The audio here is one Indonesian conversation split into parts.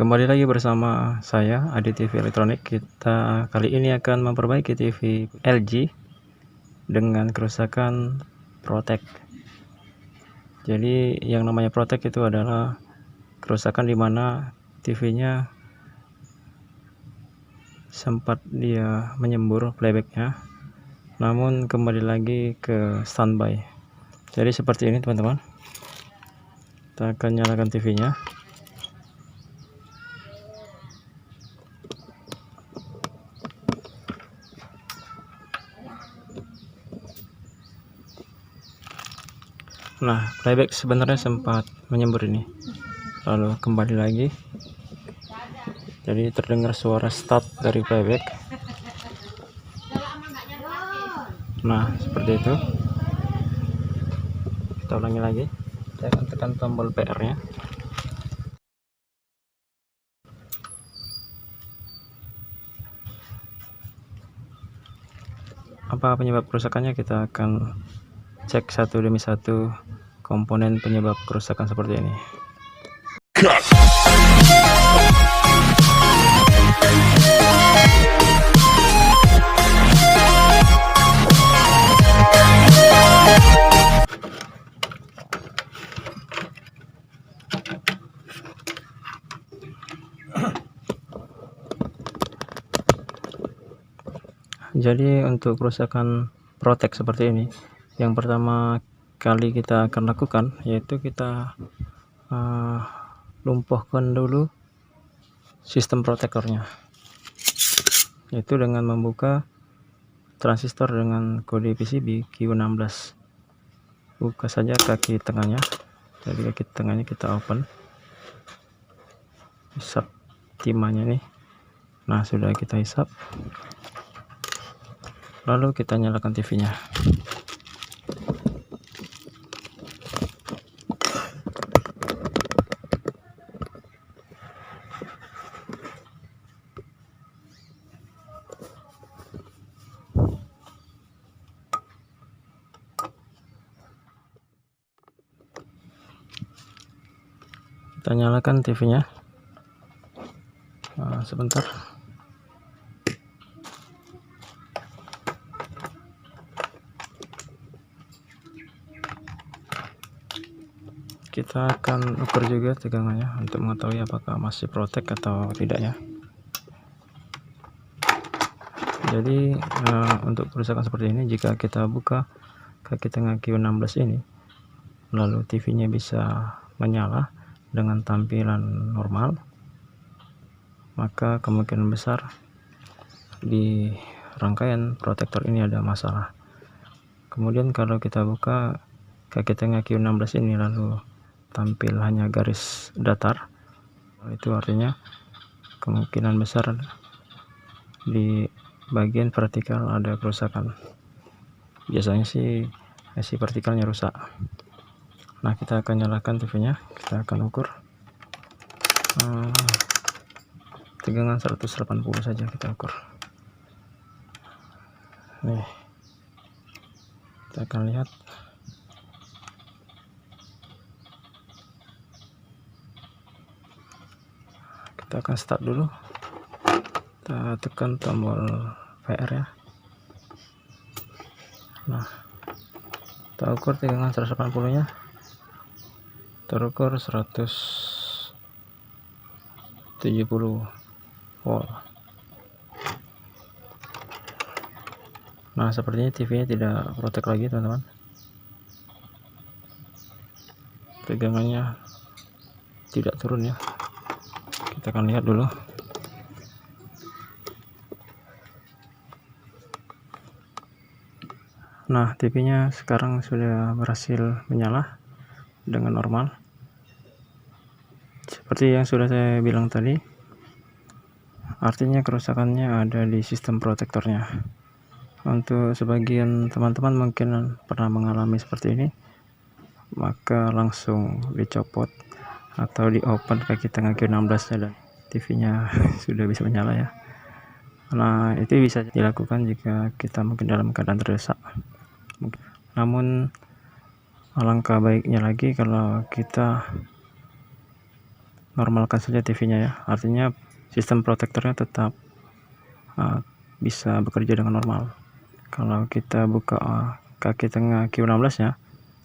Kembali lagi bersama saya Adi TV Elektronik. Kita kali ini akan memperbaiki TV LG dengan kerusakan protek. Jadi yang namanya protek itu adalah kerusakan di mana TV-nya sempat dia menyembur playbacknya, namun kembali lagi ke standby. Jadi seperti ini teman-teman. Kita akan nyalakan TV-nya. Nah, playback sebenarnya sempat menyembur ini, lalu kembali lagi. Jadi terdengar suara start dari playback. Nah, seperti itu. Kita ulangi lagi. Saya akan tekan tombol PR-nya. Apa penyebab kerusakannya? Kita akan cek satu demi satu komponen penyebab kerusakan seperti ini. Jadi untuk kerusakan protek seperti ini, yang pertama kali kita akan lakukan yaitu kita lumpuhkan dulu sistem protektornya, yaitu dengan membuka transistor dengan kode PCB Q16. Buka saja kaki tengahnya. Jadi kaki tengahnya kita open, hisap timahnya nih. Nah, sudah kita hisap, lalu kita nyalakan TV-nya. Kita nyalakan TV-nya. Nah, sebentar. Kita akan ukur juga tegangannya untuk mengetahui apakah masih protek atau tidak ya. Jadi untuk kerusakan seperti ini, jika kita buka kaki tengah Q16 ini, lalu TV-nya bisa menyala dengan tampilan normal, maka kemungkinan besar di rangkaian protektor ini ada masalah. Kemudian kalau kita buka kaki tengah Q16 ini lalu tampil hanya garis datar, itu artinya kemungkinan besar di bagian vertikal ada kerusakan. Biasanya sih IC vertikalnya rusak. Nah, kita akan nyalakan TV-nya. Kita akan ukur tegangan 180 saja kita ukur. Nih, kita akan lihat. Kita akan start dulu. Kita tekan tombol PR ya. Nah, kita ukur tegangan 180 nya, terukur 170 volt. Nah, sepertinya TV-nya tidak protek lagi teman-teman. Tegangannya tidak turun ya. Kita akan lihat dulu. Nah, TV-nya sekarang sudah berhasil menyala dengan normal. Seperti yang sudah saya bilang tadi, artinya kerusakannya ada di sistem protektornya. Untuk sebagian teman-teman mungkin pernah mengalami seperti ini, maka langsung dicopot atau di open kaki tengah Q16 nya dan TV-nya sudah bisa menyala ya. Nah, itu bisa dilakukan jika kita mungkin dalam keadaan terdesak. Namun alangkah baiknya lagi kalau kita normalkan saja TV-nya ya, artinya sistem protektornya tetap bisa bekerja dengan normal. Kalau kita buka kaki tengah Q16 ya,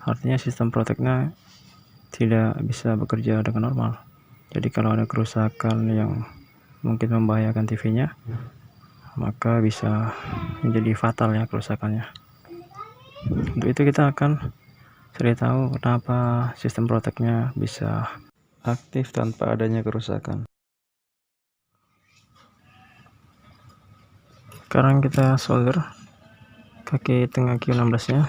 artinya sistem proteknya tidak bisa bekerja dengan normal. Jadi kalau ada kerusakan yang mungkin membahayakan TV-nya, maka bisa menjadi fatal ya kerusakannya. Untuk itu kita akan cari tahu kenapa sistem proteknya bisa aktif tanpa adanya kerusakan. Sekarang kita solder kaki tengah Q16 nya.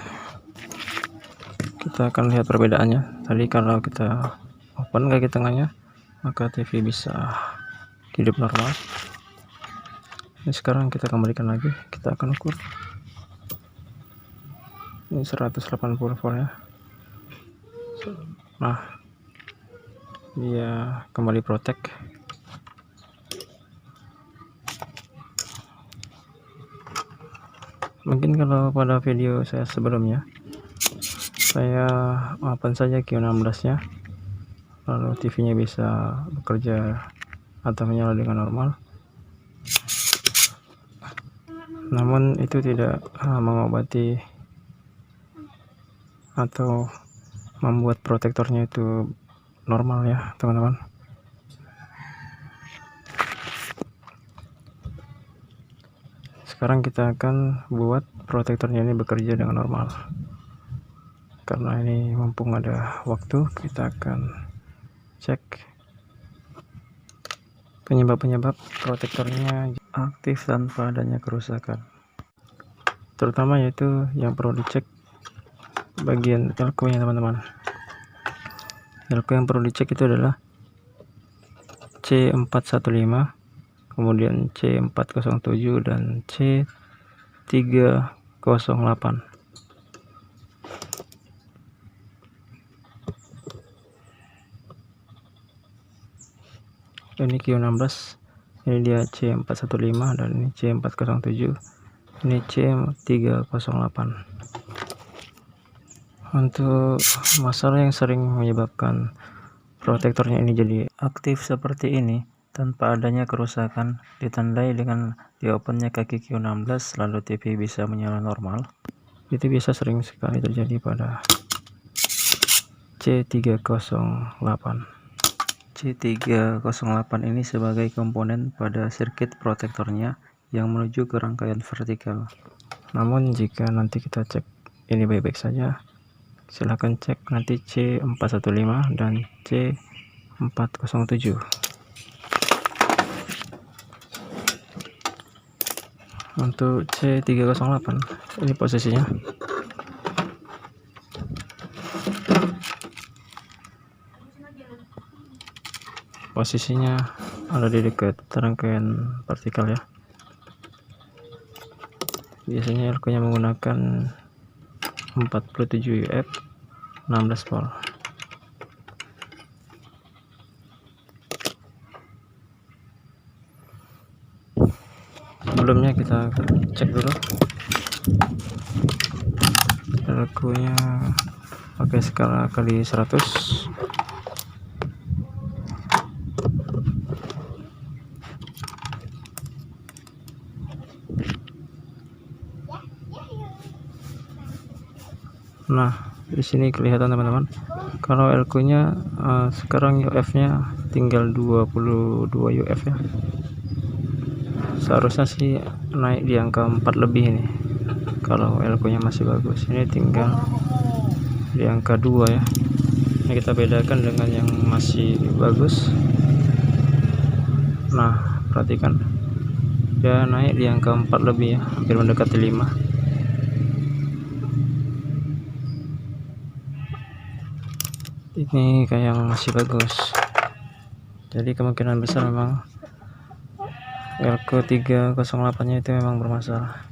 Kita akan lihat perbedaannya. Tadi kalau kita open kaki tengahnya, maka TV bisa hidup normal. Ini sekarang kita kembalikan lagi, kita akan ukur. Ini 180 volt ya. Nah, dia kembali protek. Mungkin kalau pada video saya sebelumnya, saya open saja Q16 nya, lalu TV nya bisa bekerja atau menyala dengan normal. Namun itu tidak mengobati atau membuat protektornya itu normal ya teman-teman. Sekarang kita akan buat protektornya ini bekerja dengan normal. Karena ini mumpung ada waktu, kita akan cek penyebab-penyebab protektornya aktif tanpa adanya kerusakan. Terutama yaitu yang perlu dicek bagian elko nya teman-teman. Elko yang perlu dicek itu adalah C415, kemudian C407 dan C308. Ini Q16, ini dia C415 dan ini C407, ini C308. Untuk masalah yang sering menyebabkan protektornya ini jadi aktif seperti ini tanpa adanya kerusakan, ditandai dengan diopennya kaki Q16 lalu TV bisa menyala normal. Itu biasa sering sekali terjadi pada C308. C308 ini sebagai komponen pada sirkuit protektornya yang menuju ke rangkaian vertikal. Namun jika nanti kita cek ini baik-baik saja, silahkan cek nanti C415 dan C407. Untuk C308 ini posisinya ada di dekat rangkaian vertikal ya. Biasanya elko-nya menggunakan 47 UF 16 volt. Sebelumnya kita cek dulu elko-nya pakai skala kali 100. Nah, di sini kelihatan teman-teman, kalau elko-nya sekarang UF-nya tinggal 22 UF ya. Seharusnya sih naik di angka 4 lebih ini. Kalau elko-nya masih bagus, ini tinggal di angka 2 ya. Ini kita bedakan dengan yang masih bagus. Nah, perhatikan, dia naik di angka 4 lebih ya, hampir mendekati 5. Ini kayak yang masih bagus, jadi kemungkinan besar memang elko 308 nya itu memang bermasalah.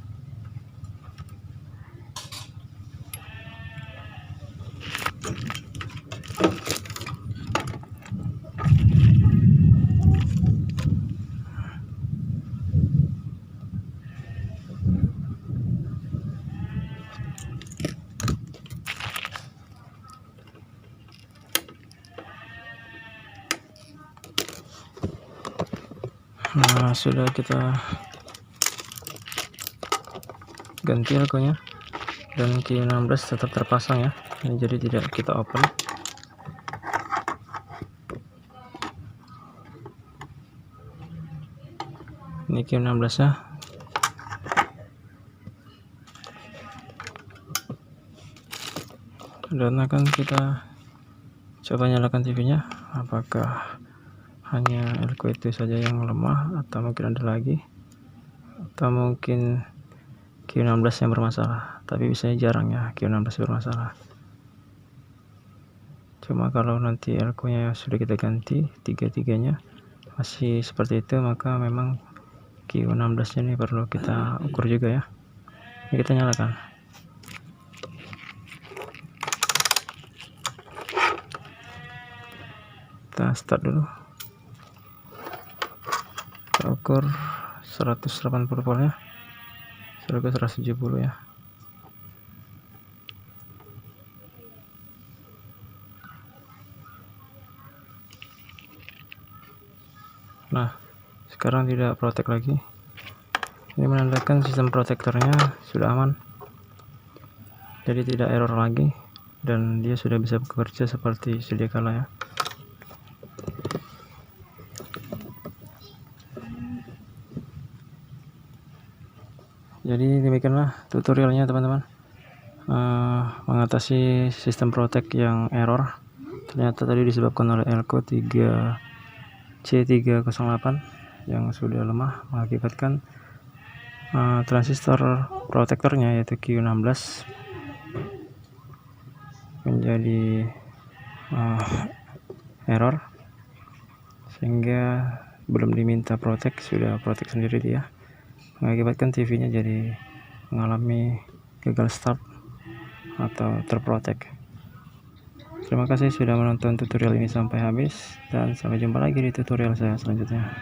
Nah, sudah kita ganti elkonya dan Q16 tetap terpasang ya. Ini jadi tidak kita open. Ini Q16 nya. Dan akan kita coba nyalakan TV-nya, apakah hanya elko itu saja yang lemah atau mungkin ada lagi, atau mungkin Q16 yang bermasalah. Tapi biasanya jarang ya Q16 bermasalah. Cuma kalau nanti elko nya sudah kita ganti, tiga-tiganya masih seperti itu, maka memang Q16 nya ini perlu kita ukur juga ya. Ini kita nyalakan. Kita start dulu. Kita ukur 180 voltnya, sudah ke 170 ya. Nah, sekarang tidak protek lagi. Ini menandakan sistem protektornya sudah aman, jadi tidak error lagi dan dia sudah bisa bekerja seperti sedia kala ya. Jadi demikianlah tutorialnya teman-teman, mengatasi sistem protek yang error. Ternyata tadi disebabkan oleh elko 3C308 yang sudah lemah, mengakibatkan transistor protektornya yaitu Q16 menjadi error, sehingga belum diminta protek sudah protek sendiri dia, mengakibatkan TV-nya jadi mengalami gagal start atau terprotek. Terima kasih sudah menonton tutorial ini sampai habis, dan sampai jumpa lagi di tutorial saya selanjutnya.